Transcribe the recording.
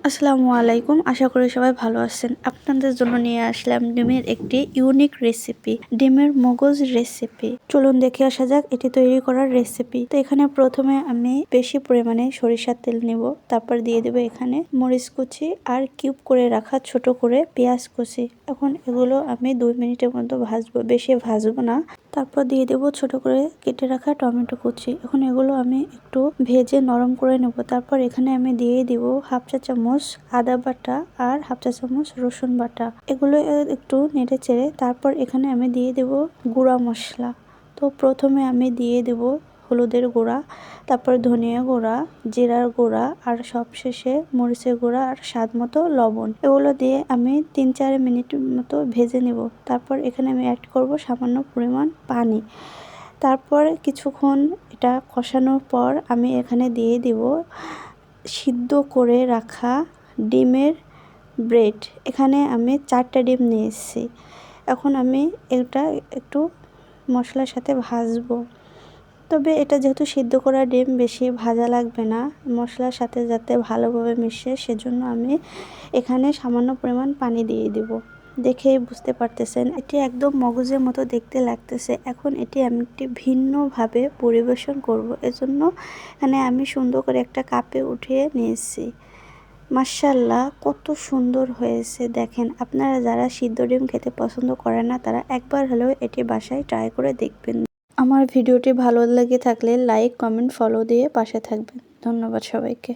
আসসালামু আলাইকুম, আশা করি সবাই ভালো আছেন। আপনাদের জন্য নিয়ে আসলাম ডিমের একটি ইউনিক রেসিপি, ডিমের মগজ রেসিপি। চলুন দেখে আসা যাক এটি তৈরি করার রেসিপি। তো এখানে প্রথমে আমি বেশি পরিমাণে সরিষার তেল নেব, তারপর দিয়ে দেবো এখানে মরিচ কুচি আর কিউব করে রাখা ছোট করে পেঁয়াজ কুচি। এখন এগুলো আমি 2 মিনিটের মতো ভাজবো, বেশি ভাজবো না। তারপর দিয়ে দেবো ছোট করে কেটে রাখা টমেটো কুচি। এখন এগুলো আমি একটু ভেজে নরম করে নেব। তারপর এখানে আমি দিয়ে দিব হাফ চা চামচ আদা বাটা আর হাফ চা চামচ রসুন বাটা। এগুলো একটু নেড়ে চেড়ে তারপর এখানে আমি দিয়ে দেব গুঁড়া মশলা। তো প্রথমে আমি দিয়ে দেব হলুদের গুঁড়া, তারপর ধনিয়া গুঁড়া, জিরার গুঁড়া আর সবশেষে মরিচের গুঁড়া আর স্বাদ মতো লবণ। এগুলো দিয়ে আমি 3-4 মিনিট মতো ভেজে নেব। তারপর এখানে আমি অ্যাড করব সামান্য পরিমাণ পানি। তারপর কিছুক্ষণ এটা কষানোর পর আমি এখানে দিয়ে দিব সিদ্ধ করে রাখা ডিমের ব্রেড। এখানে আমি 4টা ডিম নিয়ে এসেছি। এখন আমি এটা একটু মশলার সাথে ভাজবো। তবে এটা যেহেতু সিদ্ধ করা ডিম, বেশি ভাজা লাগবে না, মশলার সাথে যাতে ভালোভাবে মিশে, সেজন্য আমি এখানে সামান্য পরিমাণ পানি দিয়ে দিব। দেখেই বুঝতে পারতেছেন এটি একদম মগজের মতো দেখতে লাগতেছে। এখন এটি আমি একটি ভিন্নভাবে পরিবেশন করব, এজন্য এখানে আমি সুন্দর করে একটা কাপে উঠিয়ে নিয়েছি। মাশাআল্লাহ, কত সুন্দর হয়েছে দেখেন। আপনারা যারা সিদ্ধ ডিম খেতে পছন্দ করেন না, তারা একবার হলেও এটি বাসায় ট্রাই করে দেখবেন। আমার ভিডিওটি ভালো লেগে থাকলে লাইক, কমেন্ট, ফলো দিয়ে পাশে থাকবেন। ধন্যবাদ সবাইকে।